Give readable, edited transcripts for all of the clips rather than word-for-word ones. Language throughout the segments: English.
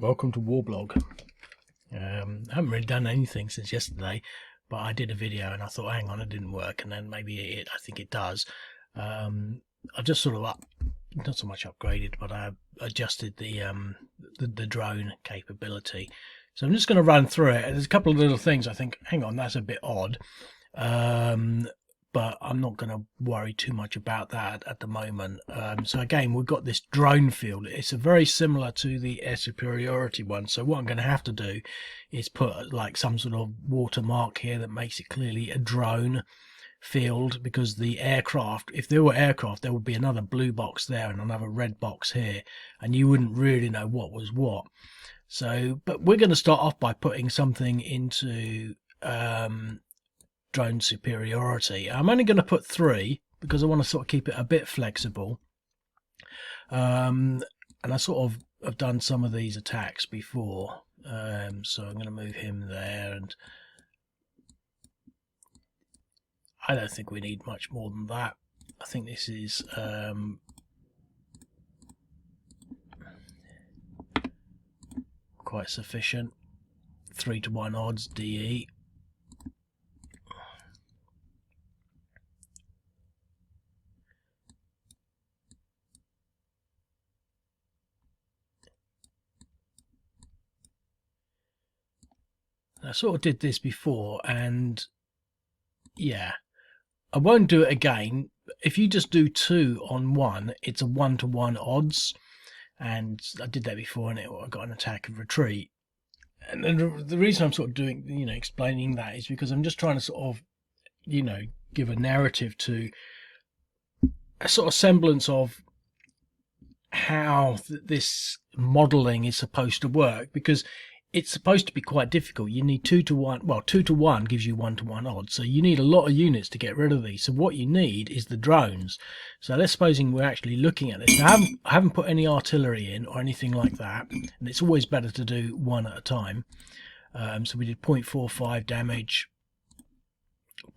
Welcome to Warblog. I haven't really done anything since yesterday, but I did a video and I thought, hang on, it didn't work, and then maybe I think it does. I've just sort of not so much upgraded, but I adjusted the drone capability. So I'm just going to run through it. There's a couple of little things I think, hang on, that's a bit odd. But I'm not going to worry too much about that at the moment. So again, we've got this drone field. It's very similar to the air superiority one. So what I'm going to have to do is put like some sort of watermark here that makes it clearly a drone field, because the aircraft, if there were aircraft, there would be another blue box there and another red box here, and you wouldn't really know what was what. So, but we're going to start off by putting something into drone superiority. I'm only going to put 3 because I want to sort of keep it a bit flexible. And I sort of have done some of these attacks before. So I'm going to move him there, and I don't think we need much more than that. I think this is quite sufficient. 3-to-1 odds DE. I sort of did this before, and yeah, I won't do it again. If you just do 2 on 1, it's a 1-to-1 odds, and I did that before, and I got an attack of retreat. And then the reason I'm sort of doing, explaining that is because I'm just trying to sort of, give a narrative to a sort of semblance of how this modelling is supposed to work, because it's supposed to be quite difficult. You need 2-to-1. Well, 2-to-1 gives you 1-to-1 odds. So you need a lot of units to get rid of these. So what you need is the drones. So let's supposing we're actually looking at this. Now, I haven't put any artillery in or anything like that. And it's always better to do one at a time. So we did 0.45 damage,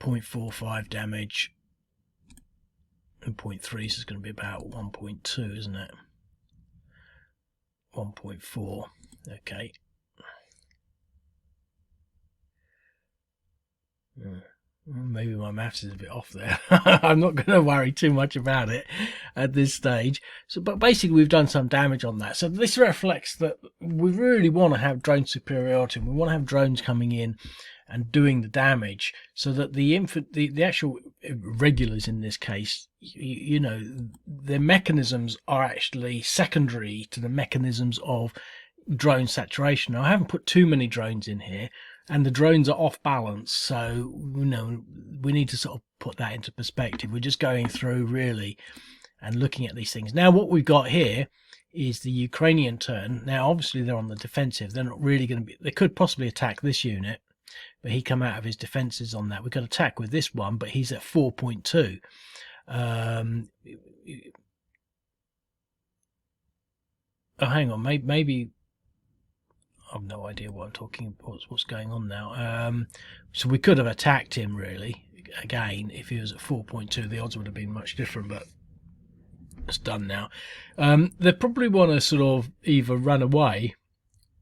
0.45 damage, and 0.3. So it's going to be about 1.2, isn't it? 1.4. Okay. Maybe my maths is a bit off there. I'm not going to worry too much about it at this stage. So, but basically we've done some damage on that. So this reflects that we really want to have drone superiority, and we want to have drones coming in and doing the damage, so that the actual regulars in this case, their mechanisms are actually secondary to the mechanisms of drone saturation. Now, I haven't put too many drones in here, and the drones are off balance, so we need to sort of put that into perspective. We're just going through really and looking at these things. Now what we've got here is the Ukrainian turn. Now obviously they're on the defensive. They're not really going to be, they could possibly attack this unit, but he come out of his defenses on that. We could attack with this one, but he's at 4.2. Oh, hang on, maybe I've no idea what I'm talking about, what's going on now. So we could have attacked him really again if he was at 4.2. The odds would have been much different, but it's done now. They probably want to sort of either run away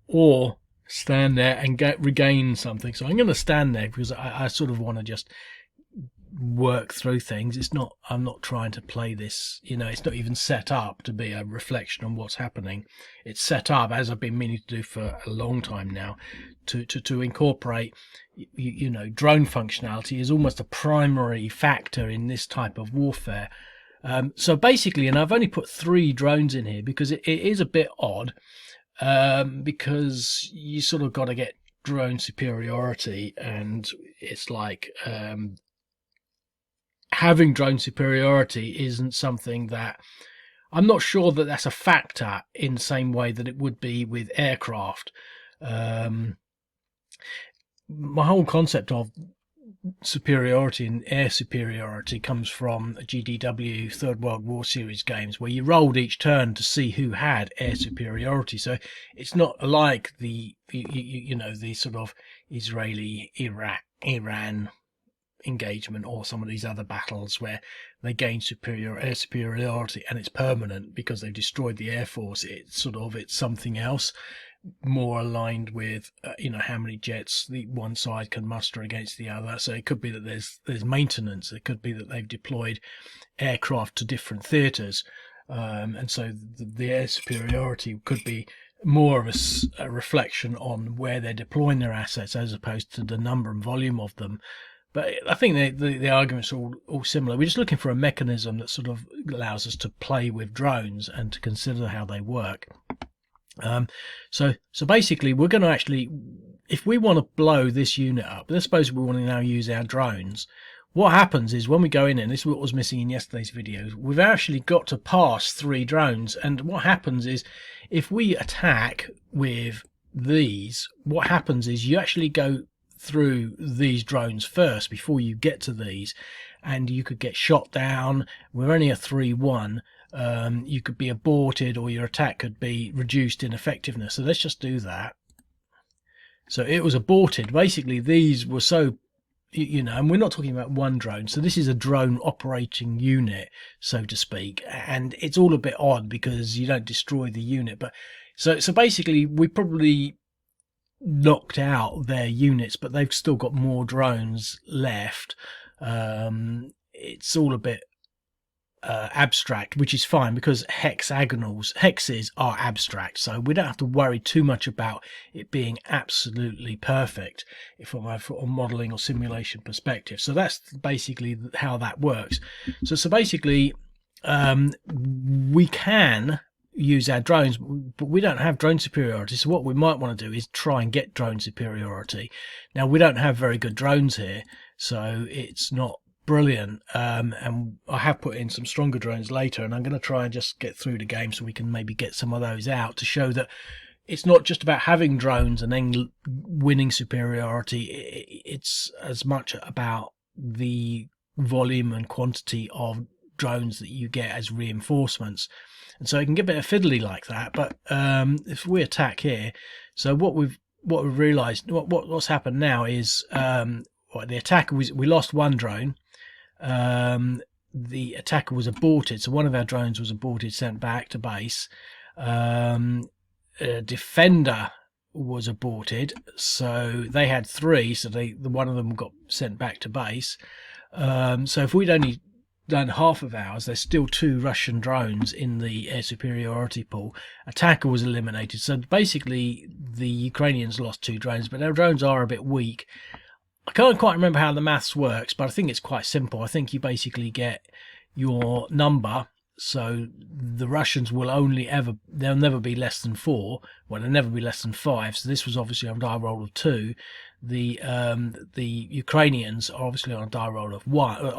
or stand there and regain something. So I'm going to stand there because I sort of want to just work through things. I'm not trying to play this, it's not even set up to be a reflection on what's happening. It's set up, as I've been meaning to do for a long time now, to incorporate drone functionality is almost a primary factor in this type of warfare. So basically, and I've only put 3 drones in here because it is a bit odd, because you sort of got to get drone superiority, and it's like having drone superiority isn't something that, I'm not sure that that's a factor in the same way that it would be with aircraft. My whole concept of superiority and air superiority comes from GDW Third World War series games, where you rolled each turn to see who had air superiority. So it's not like the sort of Israeli Iran engagement or some of these other battles where they gain air superiority and it's permanent because they've destroyed the air force. It's something else. more aligned with how many jets the one side can muster against the other. So it could be that there's maintenance. It could be that they've deployed aircraft to different theatres, and so the air superiority could be more of a reflection on where they're deploying their assets as opposed to the number and volume of them. But I think the arguments are all similar. We're just looking for a mechanism that sort of allows us to play with drones and to consider how they work. So basically, we're going to actually, if we want to blow this unit up, let's suppose we want to now use our drones. What happens is when we go in, and this is what was missing in yesterday's videos, we've actually got to pass 3 drones. And what happens is if we attack with these, what happens is you actually go through these drones first before you get to these, and you could get shot down. We're only a 3-1. You could be aborted, or your attack could be reduced in effectiveness. So let's just do that. So it was aborted. Basically, these were so, and we're not talking about one drone. So this is a drone operating unit, so to speak. And it's all a bit odd because you don't destroy the unit. But so basically, we probably knocked out their units, but they've still got more drones left. It's all a bit abstract, which is fine because hexes are abstract, so we don't have to worry too much about it being absolutely perfect from a modeling or simulation perspective. So that's basically how that works. So basically we can use our drones, but we don't have drone superiority. So what we might want to do is try and get drone superiority. Now, we don't have very good drones here, so it's not brilliant, and I have put in some stronger drones later, and I'm going to try and just get through the game so we can maybe get some of those out to show that it's not just about having drones and then winning superiority. It's as much about the volume and quantity of drones that you get as reinforcements. And so it can get a bit fiddly like that. But if we attack here, so what we've realised, what's happened now is the attacker we lost one drone. The attacker was aborted, so one of our drones was aborted, sent back to base. Defender was aborted, so they had 3, so one of them got sent back to base. So if we'd only done half of ours, there's still 2 Russian drones in the air superiority pool. Attacker was eliminated, so basically the Ukrainians lost 2 drones, but their drones are a bit weak. I can't quite remember how the maths works, but I think it's quite simple. I think you basically get your number, so the Russians will they'll never be less than 4, well, they'll never be less than 5, so this was obviously on a die roll of 2. The Ukrainians are obviously on a die roll of 1,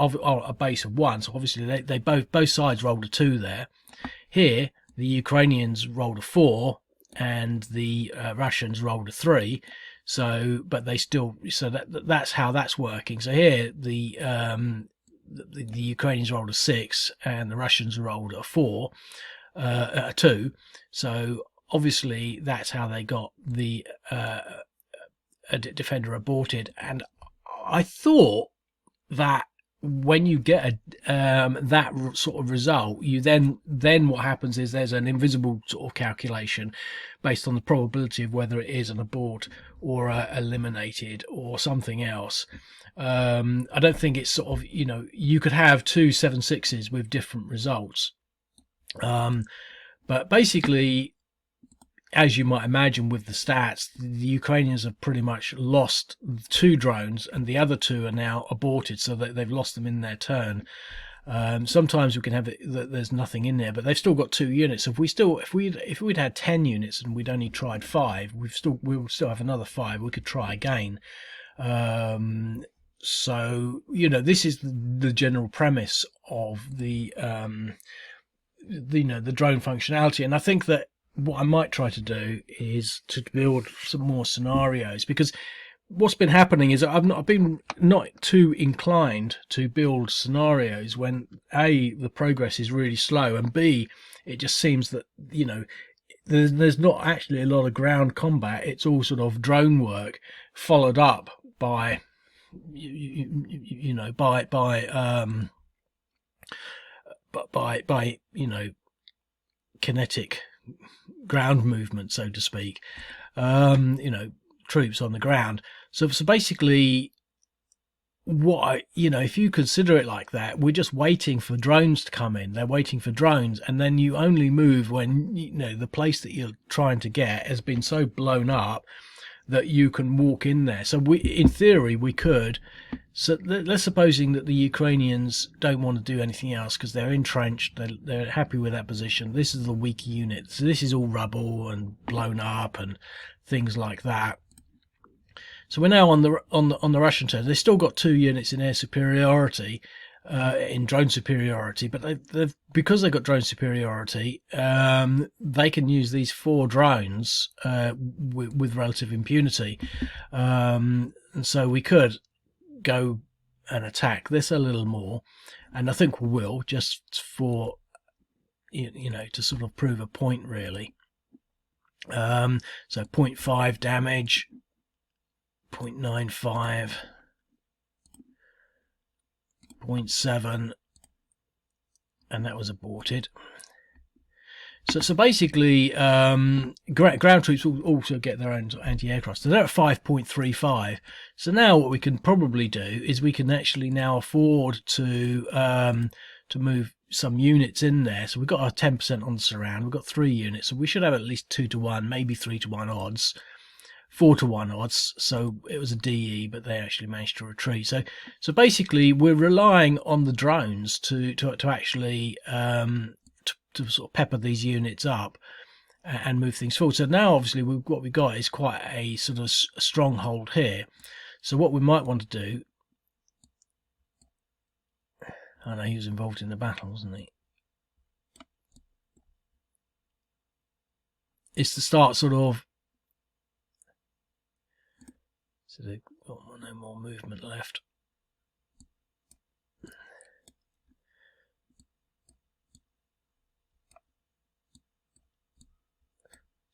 a base of 1, so obviously they both sides rolled a 2 there. Here, the Ukrainians rolled a 4, and the Russians rolled a 3. So, but they still, so that's how that's working. So here, the Ukrainians rolled a 6, and the Russians rolled a 4, a 2. So obviously that's how they got the defender aborted. And I thought that when you get that sort of result, you then what happens is there's an invisible sort of calculation based on the probability of whether it is an abort or eliminated or something else. I don't think it's sort of, you could have 2 7.6s with different results, but basically, as you might imagine with the stats, the Ukrainians have pretty much lost 2 drones, and the other 2 are now aborted, so that they've lost them in their turn. Sometimes we can have it that there's nothing in there, but they've still got 2 units. If we'd had 10 units and we'd only tried 5, we'll still have another 5. We could try again. So this is the general premise of the drone functionality, and I think that what I might try to do is to build some more scenarios, because what's been happening is I've been not too inclined to build scenarios when A, the progress is really slow, and B, it just seems that there's not actually a lot of ground combat. It's all sort of drone work followed up by by kinetic ground movement, so to speak. Troops on the ground. So basically, if you consider it like that, we're just waiting for drones to come in. They're waiting for drones, and then you only move when the place that you're trying to get has been so blown up that you can walk in there. So in theory, we could. So let's supposing that the Ukrainians don't want to do anything else because they're entrenched, they're happy with that position. This is the weaker unit. So this is all rubble and blown up and things like that. So we're now on the Russian turn. They've still got 2 units in air superiority, in drone superiority, but because they've got drone superiority, they can use these 4 drones with relative impunity, and so we could go and attack this a little more, and I think we will, just for to sort of prove a point, really. So 0.5 damage, 0.95, 0.7, and that was aborted. So basically, ground troops will also get their own anti-aircraft. So they're at 5.35. So now what we can probably do is we can actually now afford to move some units in there. So we've got our 10% on the surround. We've got 3 units, so we should have at least 2-to-1, maybe 3-to-1 odds. 4-to-1 odds. So it was a DE, but they actually managed to retreat. So basically, we're relying on the drones to actually to sort of pepper these units up and move things forward. So now, obviously, what we've got is quite a sort of stronghold here. So what we might want to do, I know he was involved in the battle, wasn't he? Is to start sort of. So they've got no more movement left.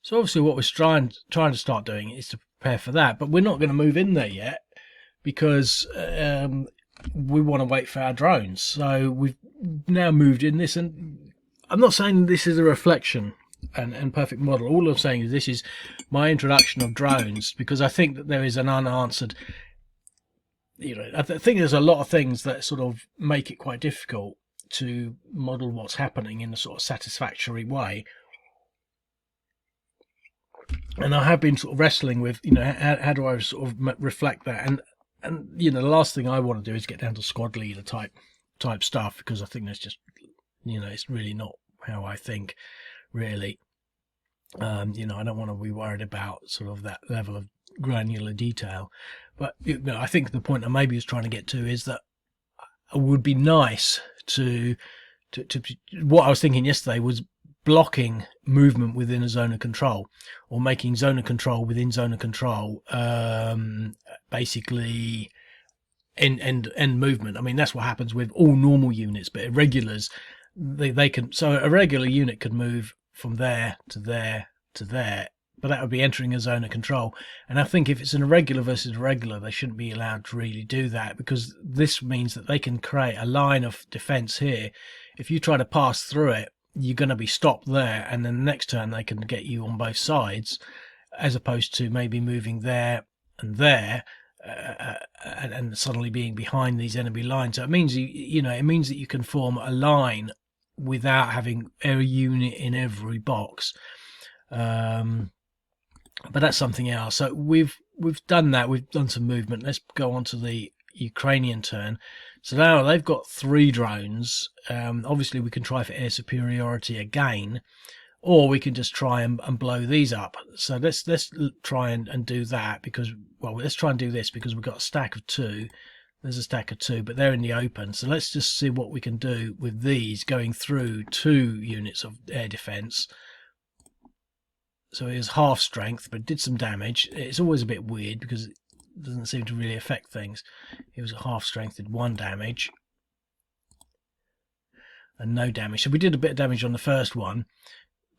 So obviously what we're trying to start doing is to prepare for that, but we're not going to move in there yet because we want to wait for our drones. So we've now moved in this, and I'm not saying this is a reflection and perfect model. All I'm saying is this is my introduction of drones, because I think that there is an unanswered, I think there's a lot of things that sort of make it quite difficult to model what's happening in a sort of satisfactory way. And I have been sort of wrestling with, how do I sort of reflect that? And the last thing I want to do is get down to squad leader type stuff, because I think that's just, it's really not how I think, really. I don't want to be worried about sort of that level of granular detail. But I think the point I maybe was trying to get to is that it would be nice to what I was thinking yesterday was blocking movement within a zone of control, or making zone of control within zone of control, basically end movement. I mean, that's what happens with all normal units, but irregulars, they can. So a regular unit could move from there to there to there, but that would be entering a zone of control. And I think if it's an irregular versus irregular, they shouldn't be allowed to really do that, because this means that they can create a line of defense here. If you try to pass through it, you're going to be stopped there, and then the next turn they can get you on both sides, as opposed to maybe moving there and there, and suddenly being behind these enemy lines. So it means it means that you can form a line without having a unit in every box. But that's something else. So we've done that. We've done some movement. Let's go on to the Ukrainian turn. So now they've got 3 drones. Obviously, we can try for air superiority again, or we can just try and blow these up. So let's try and do that, because, well, let's try and do this because we've got a stack of 2. There's a stack of 2, but they're in the open. So let's just see what we can do with these going through 2 units of air defense. So it was half strength, but did some damage. It's always a bit weird because it doesn't seem to really affect things. It was half strength, did 1 damage and no damage. So we did a bit of damage on the first one,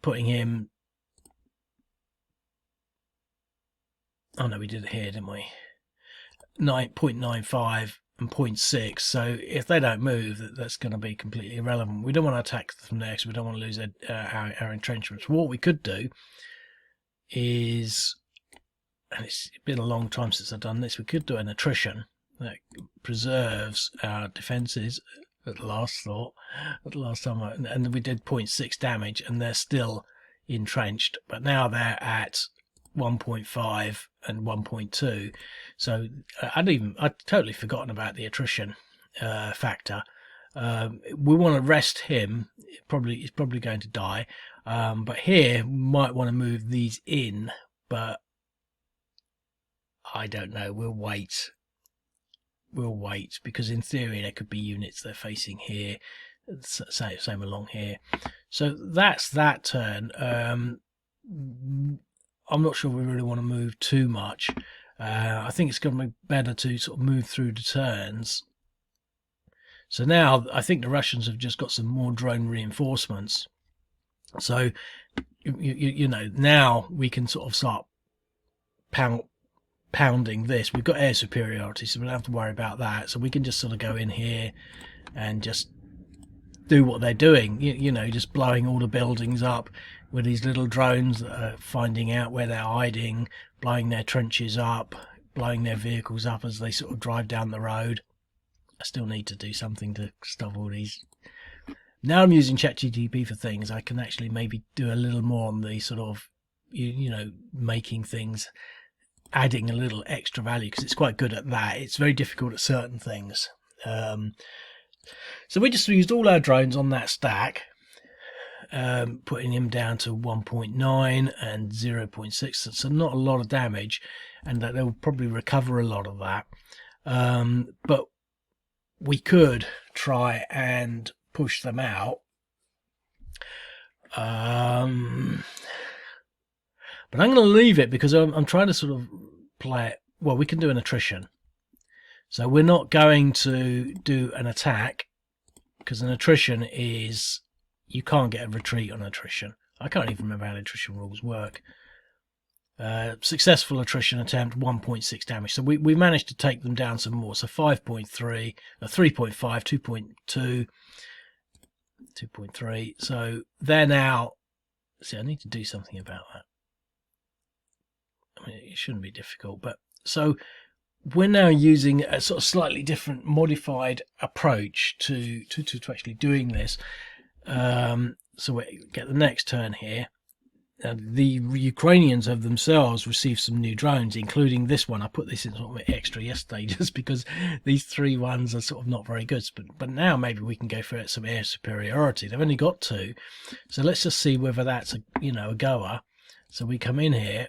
putting him. Oh no, we did it here, didn't we? 9.95 and 0.6. So if they don't move, that's going to be completely irrelevant. We don't want to attack from there because we don't want to lose our entrenchments. What we could do is, and it's been a long time since I've done this, we could do an attrition that preserves our defences at the last time, and we did 0.6 damage, and they're still entrenched, but now they're at 1.5 and 1.2. So I'd totally forgotten about the attrition factor. We want to rest him. He's probably going to die. But here we might want to move these in, but I don't know. We'll wait because in theory there could be units they're facing here, same along here. So that's that turn. I'm not sure we really want to move too much. I think it's going to be better to sort of move through the turns. So now I think the Russians have just got some more drone reinforcements. So, you know, now we can sort of start pounding this. We've got air superiority, so we don't have to worry about that. So we can just sort of go in here and just do what they're doing, you know, just blowing all the buildings up with these little drones that are finding out where they're hiding, blowing their trenches up, blowing their vehicles up as they sort of drive down the road. I still need to do something to stop all these. Now I'm using ChatGPT for things. I can actually maybe do a little more on the sort of, you know, making things, adding a little extra value, because it's quite good at that. It's very difficult at certain things. So we just used all our drones on that stack, putting him down to 1.9 and 0.6, so not a lot of damage, and that they'll probably recover a lot of that. But we could try and push them out. But I'm going to leave it because I'm trying to sort of play it. Well, we can do an attrition. So we're not going to do an attack, because an attrition is, you can't get a retreat on attrition. I can't even remember how the attrition rules work. Successful attrition attempt, 1.6 damage. So we managed to take them down some more. So 5.3, 3.5, 2.2, 2.3. So they're now, see, I need to do something about that. I mean, it shouldn't be difficult, but so we're now using a sort of slightly different modified approach to actually doing this. So we get the next turn here. The Ukrainians have themselves received some new drones, including this one. I put this in sort of extra yesterday just because these 3 ones are sort of not very good. But now maybe we can go for some air superiority. They've only got 2, so let's just see whether that's a goer. So we come in here.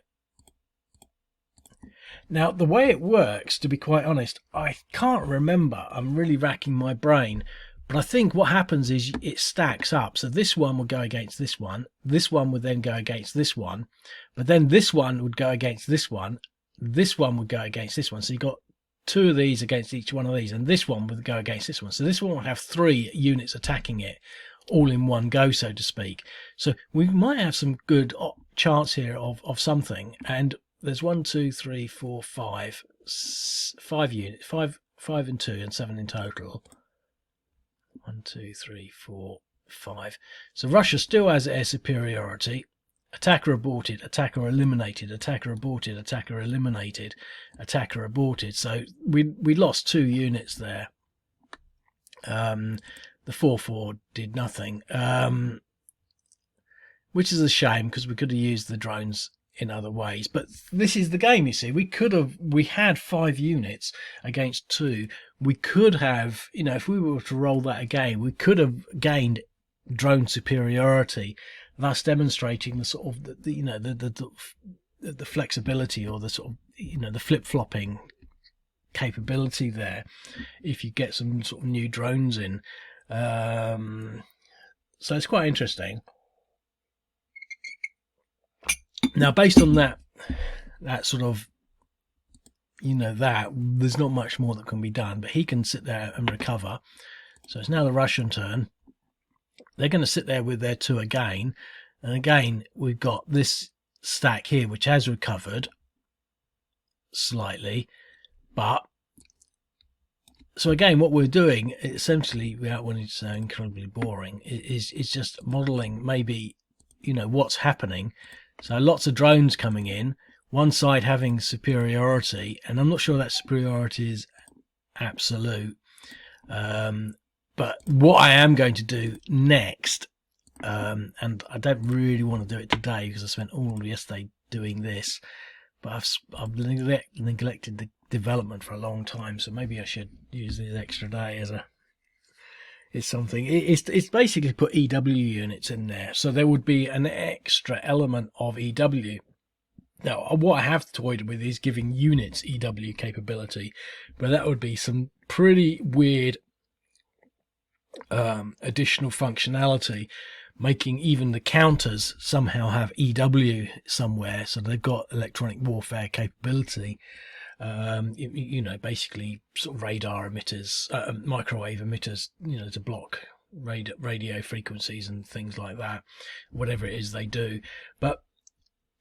Now, the way it works, to be quite honest, I can't remember. I'm really racking my brain. But I think what happens is it stacks up. So this one will go against this one. This one would then go against this one. But then this one would go against this one. This one would go against this one. So you've got 2 of these against each one of these. And this one would go against this one. So this one will have 3 units attacking it all in one go, so to speak. So we might have some good chance here of something. And there's 1, 2, 3, 4, 5 units, 5 and 2 and 7 in total. 1, 2, 3, 4, 5. So Russia still has air superiority. Attacker aborted, attacker eliminated, attacker aborted, attacker eliminated, attacker aborted. So we lost 2 units there. The 4-4 did nothing, which is a shame because we could have used the drones in other ways. But this is the game, you see. We had 5 units against 2. We could have, you know, if we were to roll that again, we could have gained drone superiority, thus demonstrating the sort of the flexibility, or the sort of, you know, the flip-flopping capability there if you get some sort of new drones in. So it's quite interesting. Now, based on that sort of, you know, there's not much more that can be done, but he can sit there and recover. So it's now the Russian turn. They're going to sit there with their 2 again. And again, we've got this stack here, which has recovered slightly, but So again, what we're doing essentially, without wanting to sound incredibly boring, is just modelling maybe, what's happening. So lots of drones coming in, one side having superiority, and I'm not sure that superiority is absolute. But what I am going to do next, and I don't really want to do it today because I spent all of yesterday doing this, but I've neglected the development for a long time, so maybe I should use this extra day as it's something. It's basically put EW units in there, so there would be an extra element of EW. Now, what I have toyed with is giving units EW capability, but that would be some pretty weird additional functionality, making even the counters somehow have EW somewhere, so they've got electronic warfare capability. Basically sort of radar emitters, microwave emitters, to block radio frequencies and things like that, whatever it is they do. But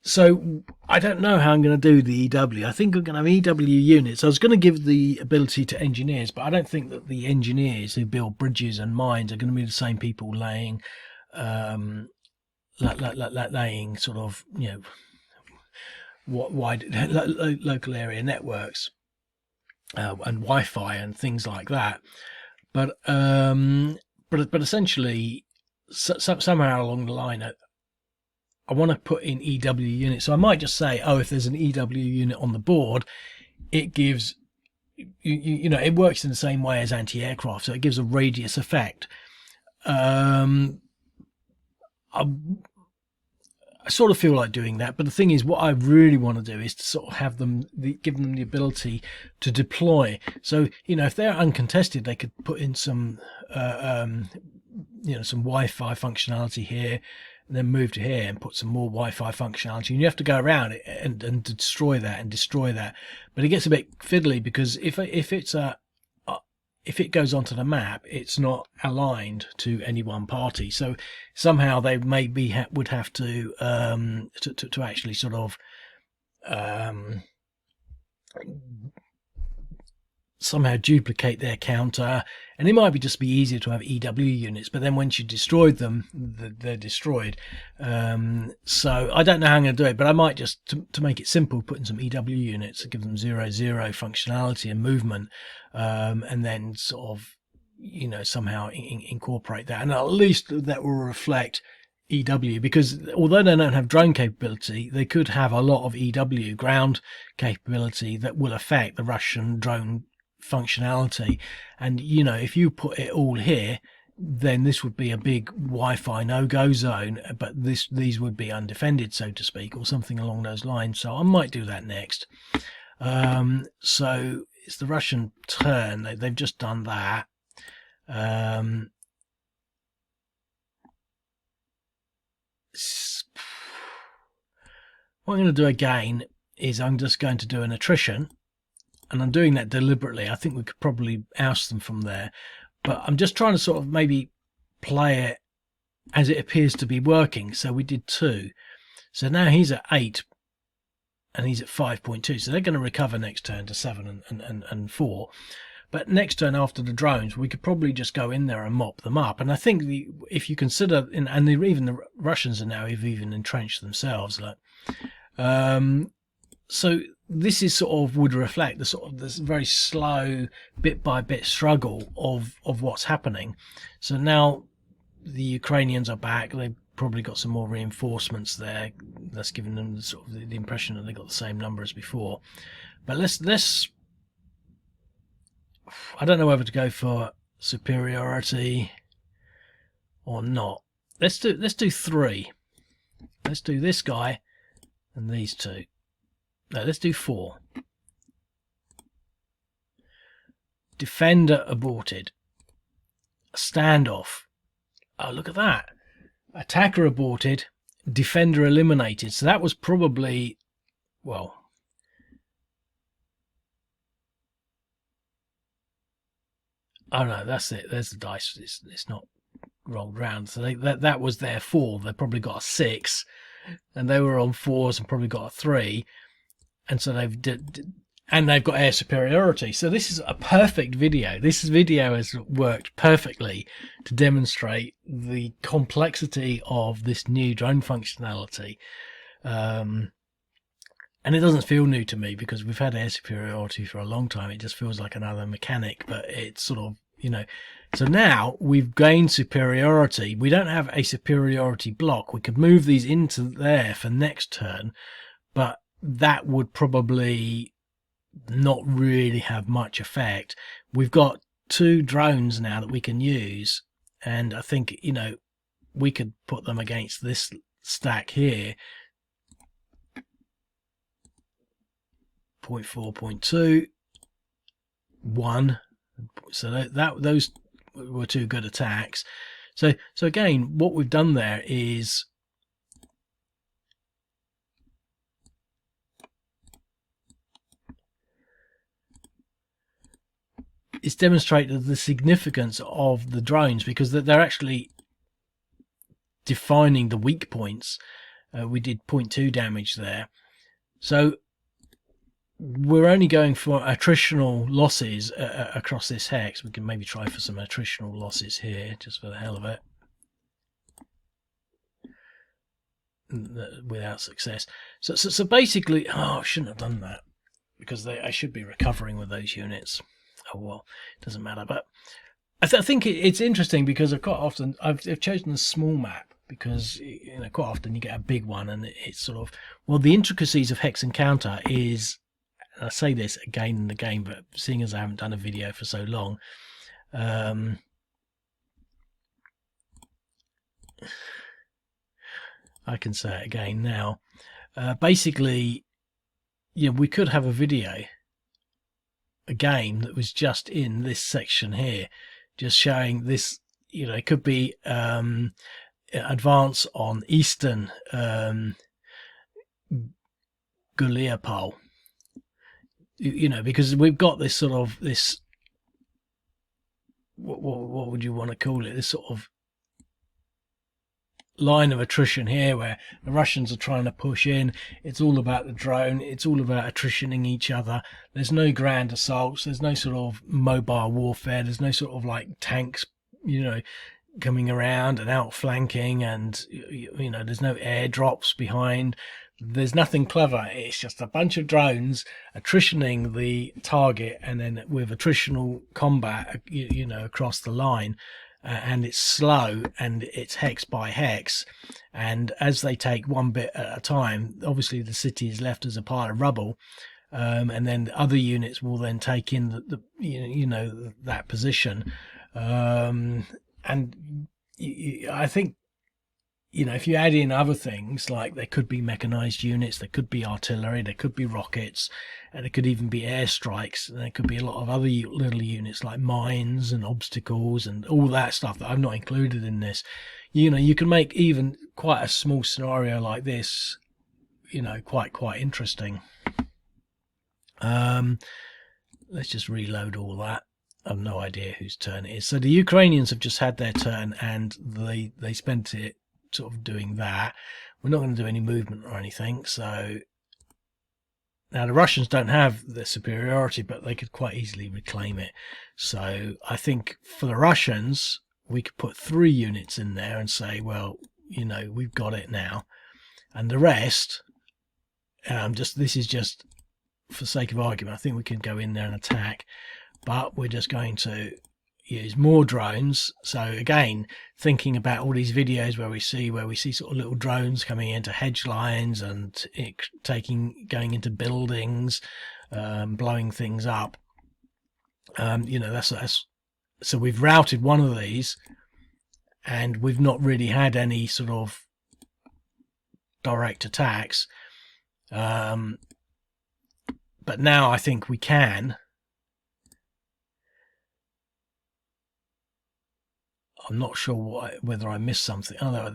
so I don't know how I'm going to do the EW. I think I'm going to have EW units. I was going to give the ability to engineers, but I don't think that the engineers who build bridges and mines are going to be the same people laying sort of, wide local area networks and Wi-Fi and things like that. But essentially, somehow along the line, I want to put in EW units. So I might just say, if there's an EW unit on the board, it gives, it works in the same way as anti-aircraft. So it gives a radius effect. I sort of feel like doing that. But the thing is, what I really want to do is to sort of have them, give them the ability to deploy. So, if they're uncontested, they could put in some, some Wi-Fi functionality here, and then move to here and put some more Wi-Fi functionality, and you have to go around it and destroy that. But it gets a bit fiddly because if it goes onto the map, it's not aligned to any one party. So somehow they maybe would have to actually sort of somehow duplicate their counter, and it might just be easier to have EW units, but then once you destroyed them, they're destroyed. So I don't know how I'm going to do it, but I might just, to make it simple, put in some EW units to give them 0-0 functionality and movement, and then sort of, somehow incorporate that, and at least that will reflect EW, because although they don't have drone capability, they could have a lot of EW ground capability that will affect the Russian drone functionality. And if you put it all here, then this would be a big Wi-Fi no-go zone, but these would be undefended, so to speak, or something along those lines. So I might do that next. So it's the Russian turn. They've just done that. What I'm going to do again is I'm just going to do an attrition, and I'm doing that deliberately. I think we could probably oust them from there, but I'm just trying to sort of maybe play it as it appears to be working. So we did 2. So now he's at 8 and he's at 5.2. So they're going to recover next turn to 7 and 4. But next turn after the drones, we could probably just go in there and mop them up. And I think if you consider, even the Russians are now even entrenched themselves. So this is sort of would reflect the sort of this very slow bit by bit struggle of what's happening. So now the Ukrainians are back. They've probably got some more reinforcements there. That's giving them the sort of the impression that they got the same number as before. But let's I don't know whether to go for superiority or not. Let's do 3. Let's do this guy and these 2. No, let's do 4. Defender aborted. Standoff. Oh, look at that. Attacker aborted. Defender eliminated. So that was probably, well, oh no, that's it. There's the dice. It's not rolled round. So that was their 4. They probably got a 6, and they were on 4s and probably got a 3. And so they've and they've got air superiority. So this is a perfect video. This video has worked perfectly to demonstrate the complexity of this new drone functionality. And it doesn't feel new to me because we've had air superiority for a long time. It just feels like another mechanic, but it's sort of, you know, so now we've gained superiority. We don't have a superiority block. We could move these into there for next turn, but that would probably not really have much effect. We've got 2 drones now that we can use, and I think, you know, we could put them against this stack here. 0.4, 0.2, 1. So those were 2 good attacks. So again, what we've done there is it's demonstrated the significance of the drones, because they're actually defining the weak points. We did 0.2 damage there. So we're only going for attritional losses across this hex. We can maybe try for some attritional losses here, just for the hell of it, without success. So basically, oh, I shouldn't have done that, because I should be recovering with those units. Oh well, it doesn't matter. But I think it's interesting because quite often I've chosen a small map, because, you know, quite often you get a big one and it's sort of, well, the intricacies of hex encounter is, and I say this again and again, but seeing as I haven't done a video for so long, I can say it again now. Basically, you know, we could have a video, a game that was just in this section here, just showing this, you know, it could be advance on eastern Guliyapol, you know, because we've got this sort of, this, what would you want to call it, this sort of line of attrition here where the Russians are trying to push in. It's all about the drone, it's all about attritioning each other. There's no grand assaults, there's no sort of mobile warfare, there's no sort of like tanks, you know, coming around and outflanking, and, you know, there's no airdrops behind. There's nothing clever. It's just a bunch of drones attritioning the target, and then with attritional combat, you know, across the line. And it's slow, and it's hex by hex, and as they take one bit at a time, obviously the city is left as a pile of rubble, and then other units will then take in the you know, that position, and I think, you know, if you add in other things, like there could be mechanized units, there could be artillery, there could be rockets, and there could even be airstrikes, and there could be a lot of other little units like mines and obstacles and all that stuff that I've not included in this. You know, you can make even quite a small scenario like this, you know, quite interesting. Let's just reload all that. I have no idea whose turn it is. So the Ukrainians have just had their turn, and they spent it sort of doing that. We're not going to do any movement or anything. So now the Russians don't have the superiority, but they could quite easily reclaim it. So I think for the Russians, we could put 3 units in there and say, well, you know, we've got it now. And the rest, this is just for sake of argument, I think we can go in there and attack, but we're just going to use more drones. So again, thinking about all these videos where we see sort of little drones coming into hedge lines and going into buildings, blowing things up. You know, that's so we've routed one of these, and we've not really had any sort of direct attacks. But now I think we can. I'm not sure whether I missed something. Oh,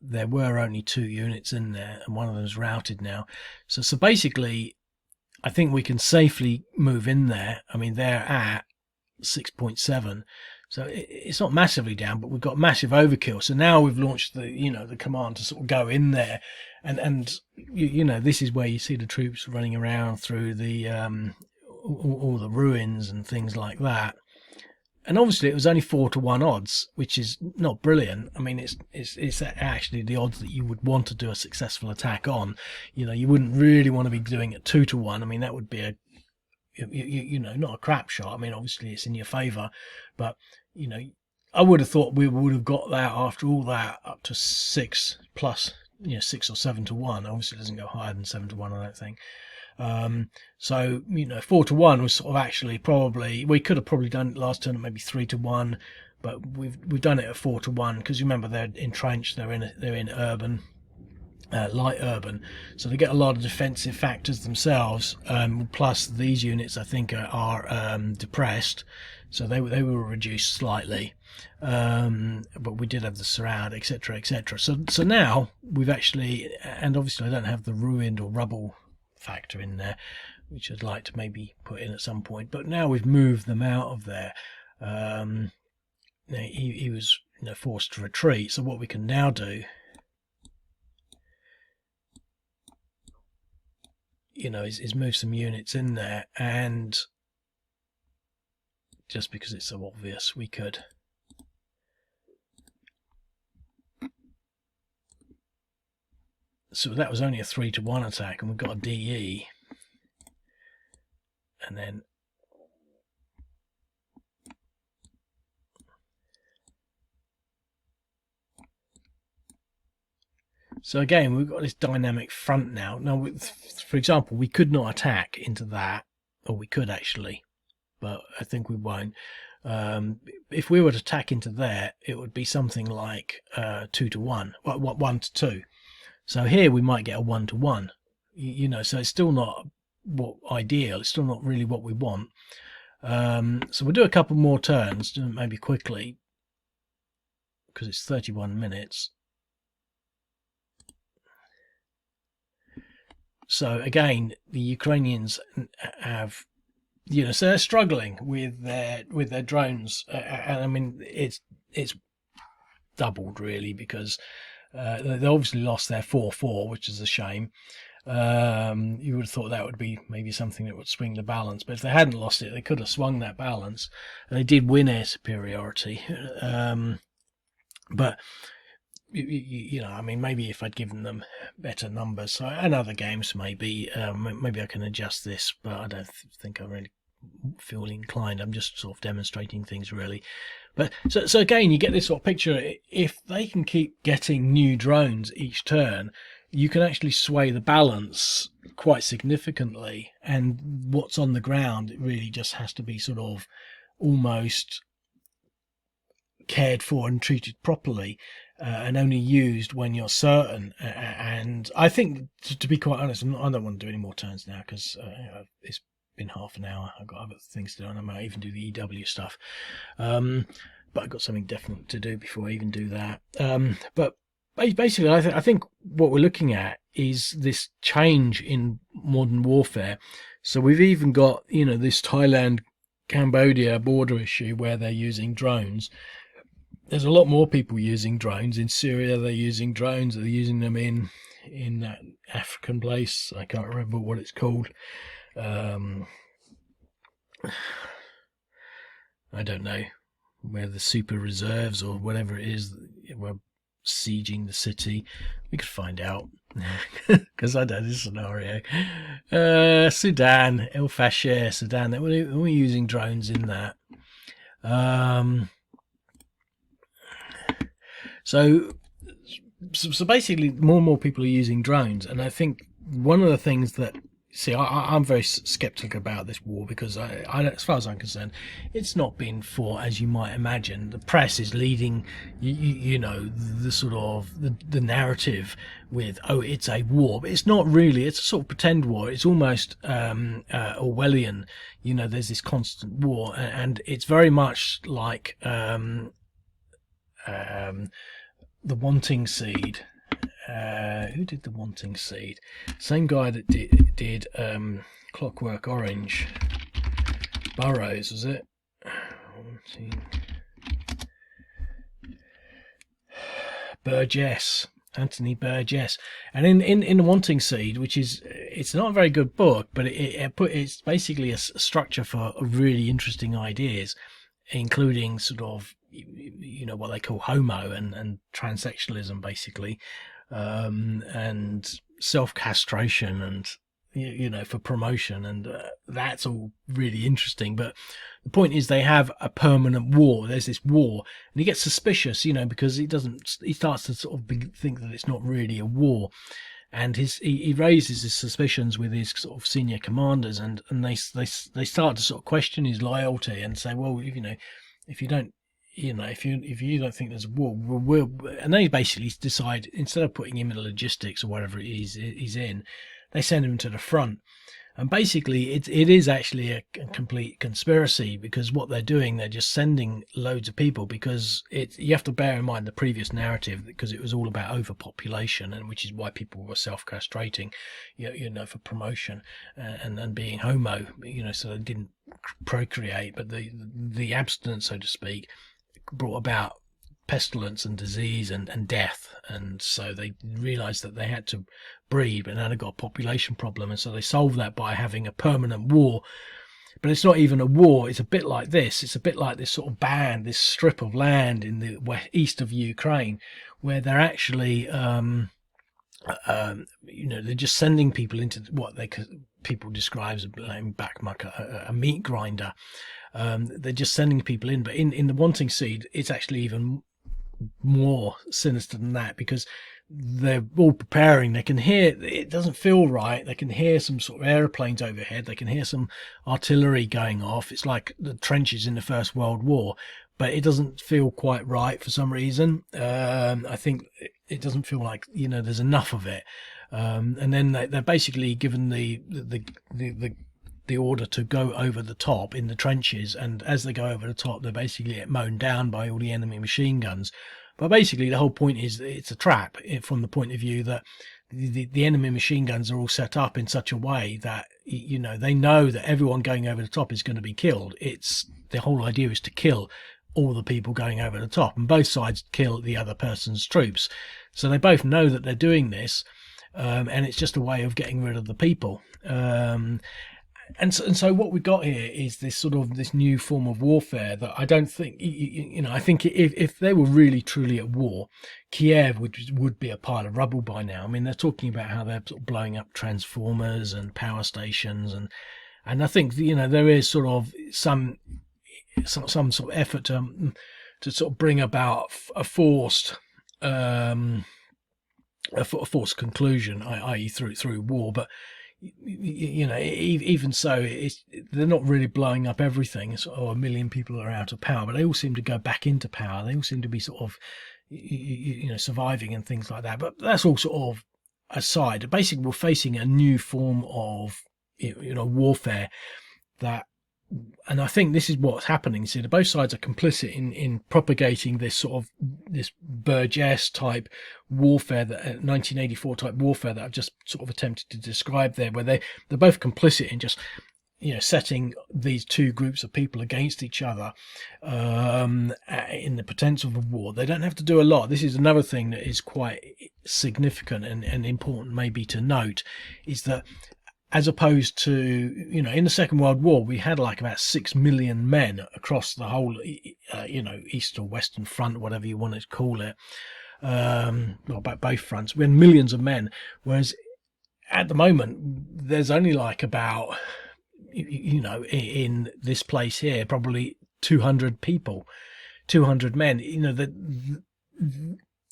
there were only 2 units in there, and one of them's routed now. So basically, I think we can safely move in there. I mean, they're at 6.7, So it's not massively down, but we've got massive overkill. So now we've launched the, the command to sort of go in there, and this is where you see the troops running around through the all the ruins and things like that. And obviously it was only 4-1 odds, which is not brilliant. I mean, it's actually the odds that you would want to do a successful attack on. You wouldn't really want to be doing it 2-1. I mean, that would be not a crap shot. I mean, obviously it's in your favour, but I would have thought we would have got that after all that up to 6+, 6 or 7-1. Obviously it doesn't go higher than 7-1, I don't think. So 4-1 was sort of actually probably, we could have probably done it last turn at maybe 3-1, but we've done it at 4-1 because remember they're entrenched, they're in urban, light urban, so they get a lot of defensive factors themselves. Plus these units I think are depressed, so they were reduced slightly. But we did have the surround, etc., etc. So now we've actually, and obviously I don't have the ruined or rubble factor in there, which I'd like to maybe put in at some point, but now we've moved them out of there. He was forced to retreat, so what we can now do is move some units in there, and just because it's so obvious, we could so that was only a 3-1 attack, and we've got a DE, and then so again we've got this dynamic front now. Now, for example, we could not attack into that, or we could actually, but I think we won't. If we were to attack into there, it would be something like 2-1, 1-2. So here we might get a 1-1, so it's still not what ideal. It's still not really what we want. So we'll do a couple more turns, maybe quickly, because it's 31 minutes. So again, the Ukrainians have, so they're struggling with their drones, and I mean it's doubled really, because they obviously lost their 4-4, which is a shame. You would have thought that would be maybe something that would swing the balance, but if they hadn't lost it, they could have swung that balance. And they did win air superiority, but I mean, maybe if I'd given them better numbers, and other games maybe I can adjust this, but I don't think I really feel inclined. I'm just sort of demonstrating things really. But so again, you get this sort of picture. If they can keep getting new drones each turn, you can actually sway the balance quite significantly, and what's on the ground, it really just has to be sort of almost cared for and treated properly, and only used when you're certain. And I think, to be quite honest, I don't want to do any more turns now, because it's been half an hour. I've got other things to do, and I might even do the EW stuff. But I've got something definite to do before I even do that. But basically, I think what we're looking at is this change in modern warfare. So we've even got, this Thailand-Cambodia border issue where they're using drones. There's a lot more people using drones. In Syria, they're using drones. They're using them in that African place. I can't remember what it's called. I don't know, where the super reserves or whatever it is were sieging the city. We could find out, because I know this scenario. Sudan, El Fasher, Sudan. We're using drones in that. So basically, more and more people are using drones, and I think one of the things that, I'm very skeptical about this war, because I, as far as I'm concerned, it's not been fought as you might imagine. The press is leading, the sort of the narrative with, it's a war, but it's not really. It's a sort of pretend war. It's almost Orwellian. There's this constant war, and it's very much like the Wanting Seed. Who did the Wanting Seed? Same guy that did Clockwork Orange. Burroughs, was it? Burgess. Anthony Burgess. And in The Wanting Seed, which is, it's not a very good book, but it's basically a structure for really interesting ideas, including sort of, what they call homo and transsexualism, basically, and self-castration and, for promotion. And that's all really interesting. But the point is, they have a permanent war. There's this war, and he gets suspicious, because he starts to sort of think that it's not really a war. And he raises his suspicions with his sort of senior commanders, and they start to sort of question his loyalty and say, well, if you don't, if you don't think there's a war, and they basically decide, instead of putting him in logistics or whatever he's in, they send him to the front. And basically, it is actually a complete conspiracy, because what they're doing, they're just sending loads of people, because you have to bear in mind the previous narrative, because it was all about overpopulation, and which is why people were self-castrating, for promotion and being homo, so they didn't procreate, but the abstinence, so to speak, brought about pestilence and disease and death. And so they realized that they had to breed, but now they've got a population problem, and so they solved that by having a permanent war. But it's not even a war. It's a bit like this. It's a bit like this sort of band, this strip of land in the east of Ukraine, where they're actually they're just sending people into what people describe as a meat grinder. They're just sending people in. But in The Wanting Seed, it's actually even more sinister than that, because they're all preparing. They can hear, it doesn't feel right, they can hear some sort of aeroplanes overhead, they can hear some artillery going off. It's like the trenches in the First World War, but it doesn't feel quite right for some reason. I think it doesn't feel like there's enough of it. And then they're basically given the order to go over the top in the trenches, and as they go over the top, they basically get mown down by all the enemy machine guns. But basically the whole point is it's a trap, from the point of view that the enemy machine guns are all set up in such a way that they know that everyone going over the top is going to be killed. The whole idea is to kill all the people going over the top, and both sides kill the other person's troops. So they both know that they're doing this, and it's just a way of getting rid of the people. And so what we've got here is this new form of warfare that I don't think, I think if they were really truly at war, Kiev would be a pile of rubble by now. I mean, they're talking about how they're sort of blowing up transformers and power stations, and I think there is sort of some sort of effort to sort of bring about a forced conclusion, i.e. through war. But even so, they're not really blowing up everything. A million people are out of power, but they all seem to go back into power. They all seem to be sort of, surviving and things like that. But that's all sort of aside. Basically, we're facing a new form of, warfare and I think this is what's happening. See, both sides are complicit in propagating this Burgess type warfare, that 1984 type warfare that I've just sort of attempted to describe there, where they're both complicit in just setting these two groups of people against each other in the potential for war. They don't have to do a lot. This is another thing that is quite significant and important maybe to note, is that as opposed to, in the Second World War, we had like about 6 million men across the whole, East or Western Front, whatever you want to call it, about both fronts. We had millions of men, whereas at the moment, there's only like about, in this place here, probably 200 people, 200 men.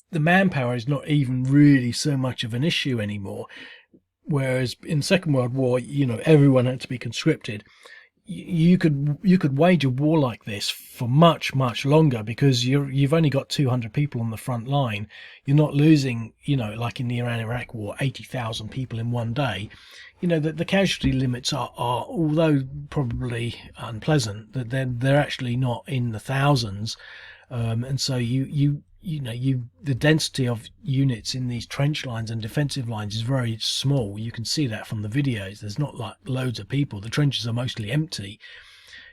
The manpower is not even really so much of an issue anymore. Whereas in the Second World War, everyone had to be conscripted. You could wage a war like this for much, much longer, because you've only got 200 people on the front line. You're not losing, like in the Iran-Iraq war, 80,000 people in one day. The casualty limits are, although probably unpleasant, that they're actually not in the thousands. And so the density of units in these trench lines and defensive lines is very small. You can see that from the videos. There's not like loads of people. The trenches are mostly empty.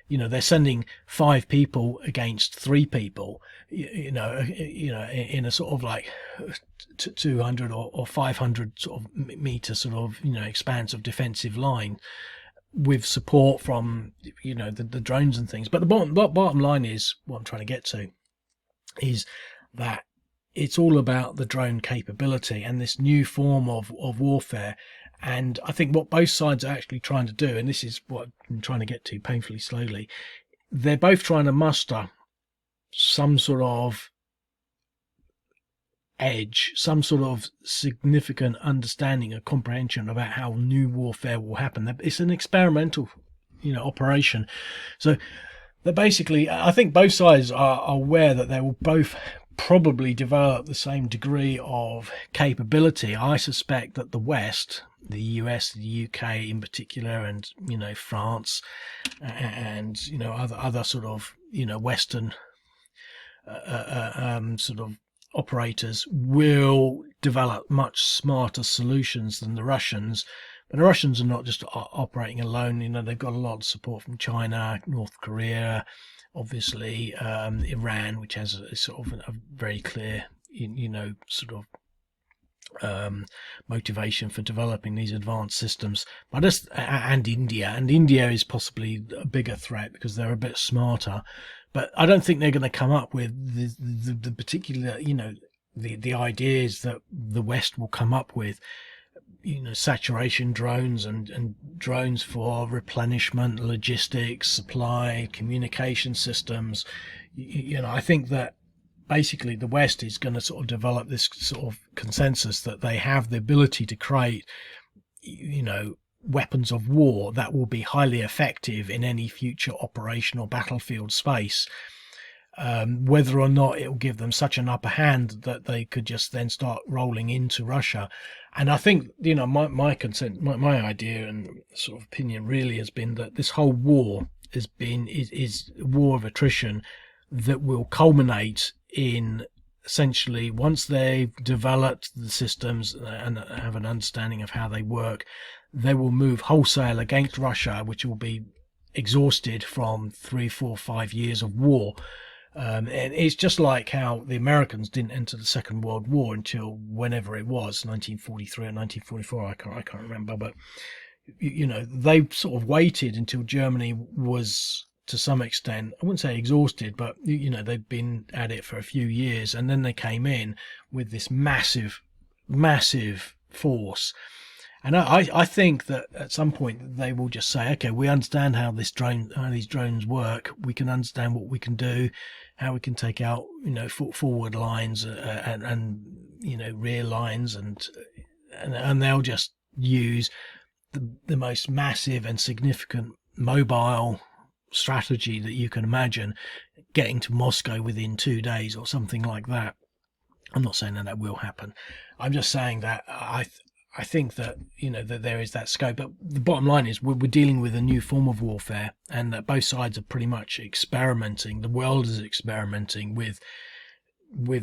they're sending 5 people against 3 people, in a sort of like 200 or 500 sort of meter sort of, expanse of defensive line with support from, the drones and things. But the bottom line is, what I'm trying to get to is that it's all about the drone capability and this new form of warfare. And I think what both sides are actually trying to do, and this is what I'm trying to get to painfully slowly, they're both trying to muster some sort of edge, some sort of significant understanding or comprehension about how new warfare will happen. It's an experimental, operation. So they're basically, I think both sides are aware that they will both probably develop the same degree of capability. I suspect that the West, the US, the UK in particular, and France, and other sort of Western sort of operators will develop much smarter solutions than the Russians. But the Russians are not just operating alone. They've got a lot of support from China, North Korea, obviously Iran, which has a sort of a very clear, sort of motivation for developing these advanced systems. And India is possibly a bigger threat because they're a bit smarter. But I don't think they're going to come up with the particular, the ideas that the West will come up with. Saturation drones and drones for replenishment, logistics, supply, communication systems. I think that basically the West is going to sort of develop this sort of consensus that they have the ability to create, weapons of war that will be highly effective in any future operational battlefield space. Whether or not it will give them such an upper hand that they could just then start rolling into Russia. And I think, my idea and sort of opinion really has been that this whole war is a war of attrition that will culminate in essentially, once they've developed the systems and have an understanding of how they work, they will move wholesale against Russia, which will be exhausted from 3, 4, 5 years of war. And it's just like how the Americans didn't enter the Second World War until whenever it was, 1943 or 1944, I can't remember. But, they sort of waited until Germany was, to some extent, I wouldn't say exhausted, but, they've been at it for a few years. And then they came in with this massive, massive force. And I think that at some point they will just say, okay, we understand how these drones work. We can understand what we can do, how we can take out, forward lines and rear lines, and they'll just use the most massive and significant mobile strategy that you can imagine, getting to Moscow within 2 days or something like that. I'm not saying that will happen. I'm just saying that I think that, that there is that scope. But the bottom line is we're dealing with a new form of warfare, and that both sides are pretty much experimenting. The world is experimenting with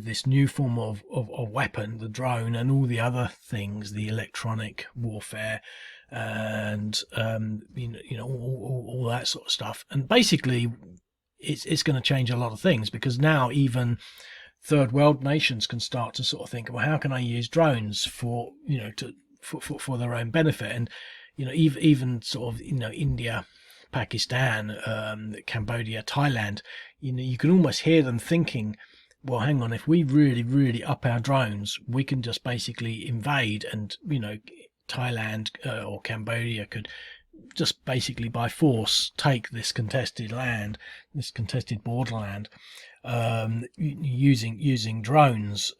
this new form of weapon, the drone, and all the other things, the electronic warfare, and all that sort of stuff. And basically, it's going to change a lot of things, because now even third world nations can start to sort of think, well, how can I use drones for for their own benefit? And even sort of India, Pakistan, Cambodia, Thailand, you can almost hear them thinking, well, hang on, if we really, really up our drones, we can just basically invade, and Thailand or Cambodia could just basically by force take this contested land, this contested borderland, using drones.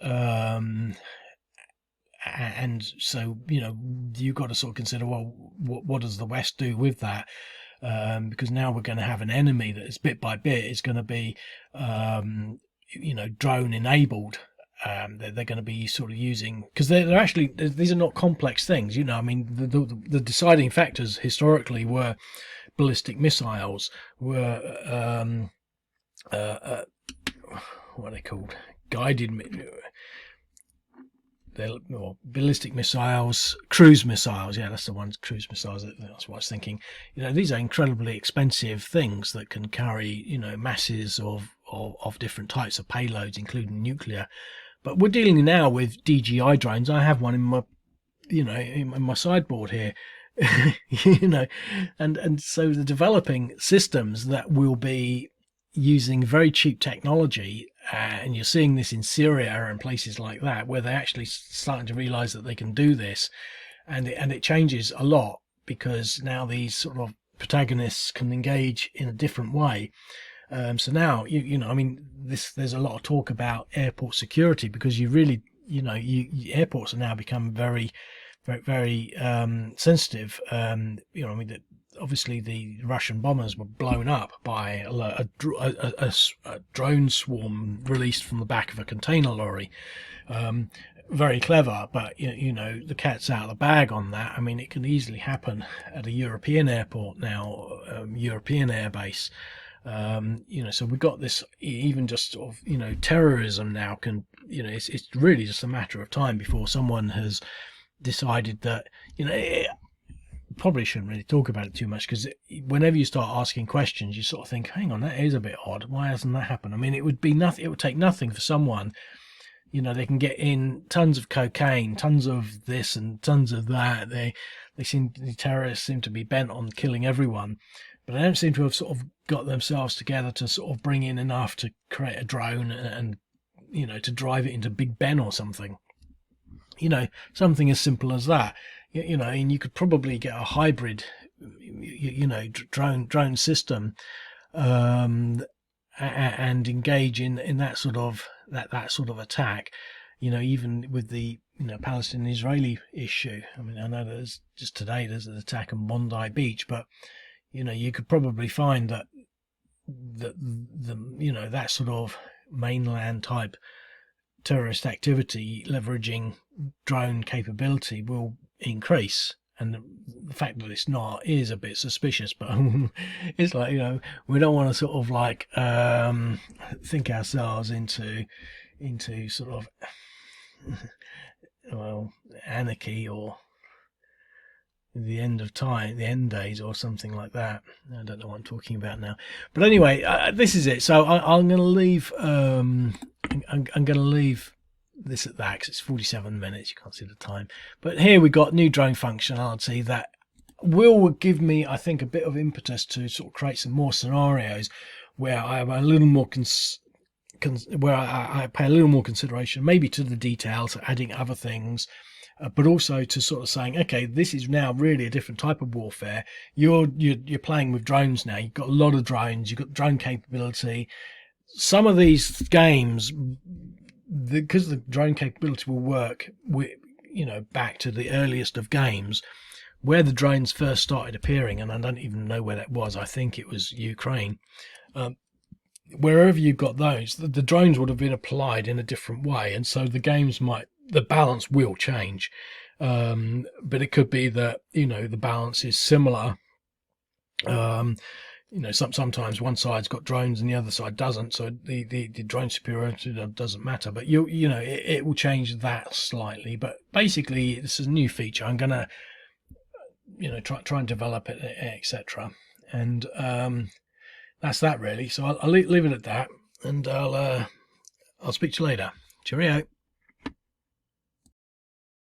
And so, you've got to sort of consider, well, what does the West do with that? Because now we're going to have an enemy that is bit by bit is going to be, drone enabled. They're going to be sort of using, because they're actually, these are not complex things. I mean, the deciding factors historically were ballistic missiles, were what are they called? Guided or ballistic missiles, cruise missiles. Yeah, that's the ones, cruise missiles. That's what I was thinking. These are incredibly expensive things that can carry, masses of different types of payloads, including nuclear. But we're dealing now with DJI drones. I have one in my, in my sideboard here. And so they're developing systems that will be using very cheap technology, and you're seeing this in Syria and places like that, where they're actually starting to realize that they can do this, and it changes a lot, because now these sort of protagonists can engage in a different way. So now, there's a lot of talk about airport security, because you really, airports are now become very, very, very sensitive. Obviously the Russian bombers were blown up by a drone swarm released from the back of a container lorry. Very clever, but the cat's out of the bag on that. I mean, it can easily happen at a European airport now, European airbase. So we've got this, even just sort of, terrorism now can, it's really just a matter of time before someone has decided that, probably shouldn't really talk about it too much, because whenever you start asking questions, you sort of think, hang on, that is a bit odd. Why hasn't that happened? I mean, it would be nothing. It would take nothing for someone, they can get in tons of cocaine, tons of this and tons of that. The terrorists seem to be bent on killing everyone, but they don't seem to have sort of got themselves together to sort of bring in enough to create a drone and to drive it into Big Ben or something. Something as simple as that. And you could probably get a hybrid, drone system, and engage in that sort of attack. Even with the Palestinian-Israeli issue. I mean, I know there's an attack on Bondi Beach, but you could probably find that that sort of mainland type terrorist activity leveraging drone capability will increase. And the fact that it's not is a bit suspicious, but it's like, we don't want to sort of like think ourselves into sort of anarchy or the end of time, the end days, or something like that. I don't know what I'm talking about now, but anyway, this is it. So I'm going to leave. I'm going to leave this at that, because it's 47 minutes. You can't see the time, but here we got new drone functionality that will give me, I think, a bit of impetus to sort of create some more scenarios where I have a little more where I pay a little more consideration, maybe to the details, adding other things. But also to sort of saying, okay, this is now really a different type of warfare. You're playing with drones now. You've got a lot of drones. You've got drone capability. Some of these games, because the drone capability will work, back to the earliest of games, where the drones first started appearing, and I don't even know where that was. I think it was Ukraine. Wherever you've got those, the drones would have been applied in a different way, and so the balance will change. But it could be that, the balance is similar. Sometimes one side's got drones and the other side doesn't, so the drone superiority doesn't matter. But it will change that slightly. But basically, this is a new feature. I'm gonna, try and develop it, etc. And that's that really. So I'll leave it at that, and I'll speak to you later. Cheerio.